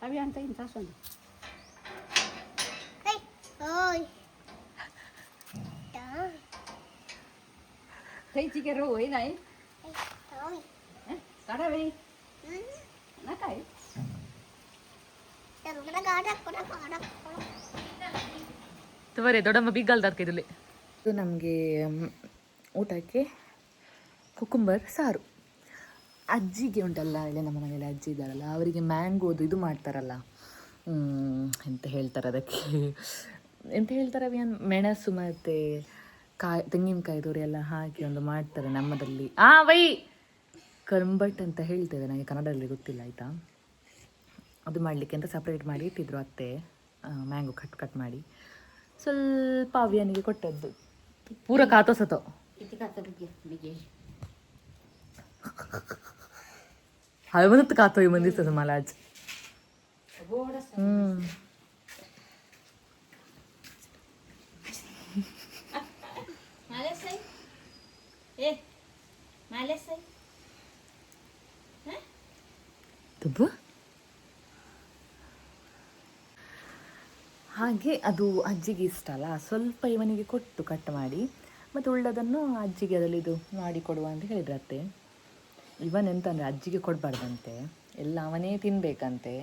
Avian tayo sa son. Ôi. Đó. Thấy chị cái rùi này. Thôi. Có đây đi. Nó cày. Đừng có đó, có đó. ತವರೇ ದೊಡ್ಡಮ್ಮ ಬಿಗ್ಗಲ್ದ ಅದಕ್ಕೆ ಇದು ನಮಗೆ ಊಟಕ್ಕೆ cucumber ಸಾರು. ಅಜ್ಜಿಗೆ ಉಂಟಲ್ಲ, ಇಲ್ಲಿ ನಮ್ಮ ಮನೇಲಿ ಅಜ್ಜಿ ಇದ್ದಾರಲ್ಲ, ಅವರಿಗೆ ಮ್ಯಾಂಗೋದು ಇದು ಮಾಡ್ತಾರಲ್ಲ, ಎಂತ ಹೇಳ್ತಾರೆ ಅದಕ್ಕೆ, ಎಂತ ಹೇಳ್ತಾರೆ ಅವಿಯನ್, ಮೆಣಸು ಮತ್ತು ತೆಂಗಿನಕಾಯಿದವ್ರು ಎಲ್ಲ ಹಾಕಿ ಒಂದು ಮಾಡ್ತಾರೆ ನಮ್ಮದಲ್ಲಿ. ವೈ ಕರ್ಂಬಟ್ ಅಂತ ಹೇಳ್ತೇವೆ, ನನಗೆ ಕನ್ನಡದಲ್ಲಿ ಗೊತ್ತಿಲ್ಲ ಆಯಿತಾ. ಅದು ಮಾಡಲಿಕ್ಕೆ ಅಂತ ಸಪ್ರೇಟ್ ಮಾಡಿ ಇಟ್ಟಿದ್ರು ಅತ್ತೆ, ಮ್ಯಾಂಗೋ ಕಟ್ ಮಾಡಿ. ಸ್ವಲ್ಪ ಅವಿಯನಿಗೆ ಕೊಟ್ಟದ್ದು, ಪೂರ ಕಾತೋ ಸತೋ ಹಳಮನತ್ತು ಕಾತೋ ಈ ಮಂದಿರ್ತದೆ ಮಲಾಜ್. ತುಬ್ಬು ಹಾಗೆ ಅದು ಅಜ್ಜಿಗೆ ಇಷ್ಟ ಅಲ್ಲ, ಸ್ವಲ್ಪ ಇವನಿಗೆ ಕೊಟ್ಟು ಕಟ್ ಮಾಡಿ, ಮತ್ತು ಉಳ್ಳದನ್ನು ಅಜ್ಜಿಗೆ ಅದರಲ್ಲಿ ಇದು ಮಾಡಿ ಕೊಡುವ ಅಂತ ಹೇಳಿದ್ರು ಅತ್ತೆ. ಇವನ್ ಎಂತಂದರೆ ಅಜ್ಜಿಗೆ ಕೊಡಬಾರ್ದಂತೆ, ಎಲ್ಲ ಅವನೇ ತಿನ್ನಬೇಕಂತೆ.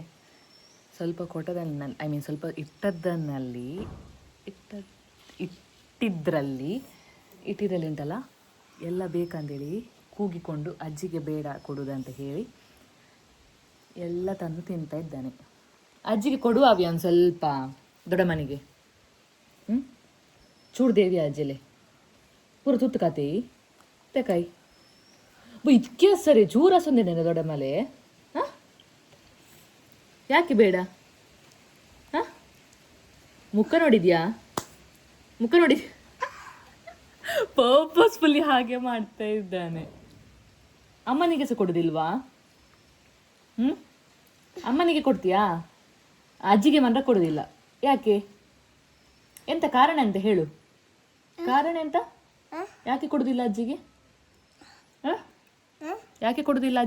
ಸ್ವಲ್ಪ ಕೊಟ್ಟದಲ್ಲಿ ಸ್ವಲ್ಪ ಇಟ್ಟಿದ್ರಲ್ಲಿ ಉಂಟಲ್ಲ ಎಲ್ಲ ಬೇಕಂದೇಳಿ ಕೂಗಿಕೊಂಡು ಅಜ್ಜಿಗೆ ಬೇಡ ಕೊಡುವುದಂತ ಹೇಳಿ ಎಲ್ಲ ತಂದು ತಿಂತಾ ಇದ್ದಾನೆ. ಅಜ್ಜಿಗೆ ಕೊಡುವ ಒಂದು ಸ್ವಲ್ಪ ದೊಡ್ಡ ಮನೆಗೆ ಚೂಡ್ದೇವಿ ಅಜ್ಜಿಲೆ ಪೂರ ತುತ್ತು ಕಾತೇಯಿ ತೆಕಾಯಿ ಇದಕ್ಕೆ ಸರಿ ಚೂರ ಸೊಂದೇನೆ ದೊಡ್ಡ ಮಲೆ. ಯಾಕೆ ಬೇಡ? ಮುಖ ನೋಡಿದ್ಯಾ? ಮುಖ ನೋಡಿ ಪರ್ಪಸ್ಫುಲ್ಲಿ ಹಾಗೆ ಮಾಡ್ತಾ ಇದ್ದಾನೆ. ಅಮ್ಮನಿಗೆ ಸಹ ಕೊಡುದಿಲ್ವಾ? ಅಮ್ಮನಿಗೆ ಕೊಡ್ತೀಯಾ? ಅಜ್ಜಿಗೆ ಮಾತ್ರ ಕೊಡುದಿಲ್ಲ. ಯಾಕೆ? ಎಂತ ಕಾರಣ ಅಂತ ಹೇಳು. ಕಾರಣ ಎಂತ? ಯಾಕೆ ಕೊಡುದಿಲ್ಲ ಅಜ್ಜಿಗೆ? ಯಾಕೆ ಕೊಡುದಿಲ್ಲ?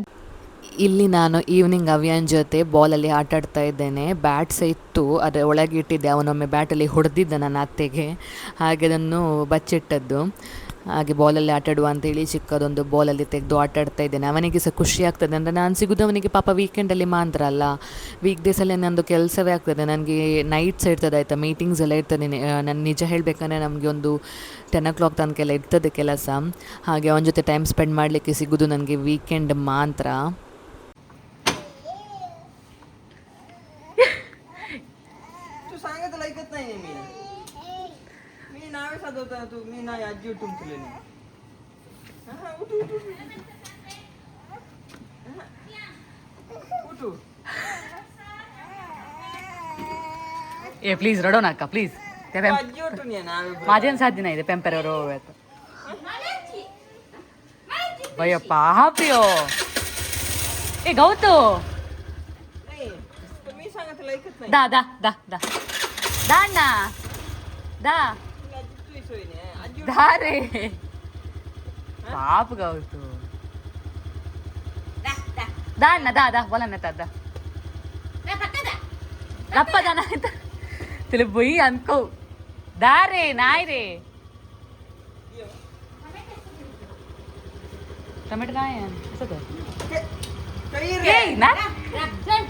ಇಲ್ಲಿ ನಾನು ಈವ್ನಿಂಗ್ ಅವಿಯನ್ ಜೊತೆ ಬಾಲಲ್ಲಿ ಆಟ ಆಡ್ತಾ ಇದ್ದೇನೆ. ಬ್ಯಾಟ್ ಸಹ ಇತ್ತು, ಅದರ ಒಳಗೆ ಇಟ್ಟಿದ್ದೆ. ಅವನೊಮ್ಮೆ ಬ್ಯಾಟಲ್ಲಿ ಹೊಡೆದಿದ್ದ ನನ್ನ ಅತ್ತೆಗೆ, ಹಾಗೆ ಅದನ್ನು ಬಚ್ಚಿಟ್ಟದ್ದು. ಹಾಗೆ ಬಾಲಲ್ಲಿ ಆಟಾಡುವ ಅಂತೇಳಿ ಚಿಕ್ಕದೊಂದು ಬಾಲಲ್ಲಿ ತೆಗೆದು ಆಟಾಡ್ತಾ ಇದ್ದೇನೆ. ಅವನಿಗೆ ಸಹ ಖುಷಿ ಆಗ್ತದೆ. ಅಂದರೆ ನಾನು ಸಿಗೋದು ಅವನಿಗೆ ಪಾಪ ವೀಕೆಂಡಲ್ಲಿ ಮಾತ್ರ ಅಲ್ಲ, ವೀಕ್ ಡೇಸಲ್ಲಿ ನಂದು ಕೆಲಸವೇ ಆಗ್ತದೆ. ನನಗೆ ನೈಟ್ಸ್ ಇರ್ತದೆ ಆಯಿತಾ, ಮೀಟಿಂಗ್ಸ್ ಎಲ್ಲ ಇರ್ತದೆ. ನಾನು ನಿಜ ಹೇಳಬೇಕಂದ್ರೆ ನಮಗೆ ಒಂದು 10 o'clock ತನಕೆಲ್ಲ ಇರ್ತದೆ ಕೆಲಸ. ಹಾಗೆ ಅವನ ಜೊತೆ ಟೈಮ್ ಸ್ಪೆಂಡ್ ಮಾಡಲಿಕ್ಕೆ ಸಿಗೋದು ನನಗೆ ವೀಕೆಂಡ್ ಮಾತ್ರ. सांगत ऐकत नाही मी नावे साधवता तू मी नाही आजी उठून तुले उठू ए प्लीज रडो नका प्लीज. आजी उठून ये नावे माझ्यान साध्य नाही पेंपरवर भयप्पा हापियो ए गौतो नाही मी सांगत ऐकत नाही दा दा दा दा दा ना दा आजी तुझी सोय नाही आजी दा रे पाप गौतो दा ना दा दा बोला ना दा गप्पा जाना तुला बई अनको दा रे नाही रे टोमॅटो काय आहे असं कर काही ए ना काही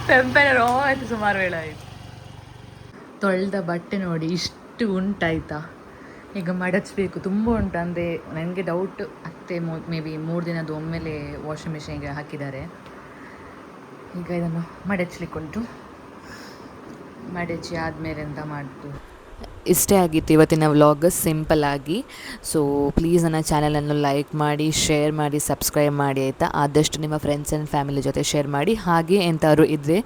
ಪೆಂಪೆರೋ ಆಯ್ತು ಸುಮಾರು ವೇಳೆ ಆಯಿತು. ತೊಳೆದ ಬಟ್ಟೆ ನೋಡಿ ಇಷ್ಟು ಉಂಟಾಯ್ತಾ, ಈಗ ಮಡಚಬೇಕು. ತುಂಬ ಉಂಟು. ಅಂದರೆ ನನಗೆ ಡೌಟ್ ಅತ್ತೆ ಮೇ ಬಿ 3 ದಿನದ ಒಮ್ಮೆಲೆ ವಾಷಿಂಗ್ ಮಿಷಿನ್ಗೆ ಹಾಕಿದ್ದಾರೆ. ಈಗ ಇದನ್ನು ಮಡಚಲಿಕ್ಕುಂಟು. ಮಡಚಿ ಆದಮೇಲೆ ಎಂತ ಮಾಡ್ತು ಇಷ್ಟೇ ಆಗಿತ್ತು ಇವತ್ತಿನ ವ್ಲಾಗ್ ಸಿಂಪಲ್ಲಾಗಿ. ಸೊ ಪ್ಲೀಸ್ ನನ್ನ ಚಾನಲನ್ನು ಲೈಕ್ ಮಾಡಿ, ಶೇರ್ ಮಾಡಿ, ಸಬ್ಸ್ಕ್ರೈಬ್ ಮಾಡಿ ಆಯಿತಾ. ಆದಷ್ಟು ನಿಮ್ಮ ಫ್ರೆಂಡ್ಸ್ ಆ್ಯಂಡ್ ಫ್ಯಾಮಿಲಿ ಜೊತೆ ಶೇರ್ ಮಾಡಿ. ಹಾಗೆ ಎಂಥವ್ರು ಇದ್ದರೆ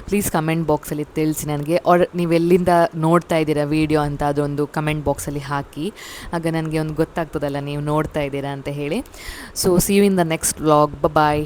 ಪ್ಲೀಸ್ ಕಮೆಂಟ್ ಬಾಕ್ಸಲ್ಲಿ ತಿಳಿಸಿ ನನಗೆ, ಆರ್ ನೀವೆಲ್ಲಿಂದ ನೋಡ್ತಾ ಇದ್ದೀರಾ ವೀಡಿಯೋ ಅಂತ ಅದೊಂದು ಕಮೆಂಟ್ ಬಾಕ್ಸಲ್ಲಿ ಹಾಕಿ. ಆಗ ನನಗೆ ಒಂದು ಗೊತ್ತಾಗ್ತದಲ್ಲ ನೀವು ನೋಡ್ತಾ ಇದ್ದೀರಾ ಅಂತ ಹೇಳಿ. So see you in the next vlog. Bye.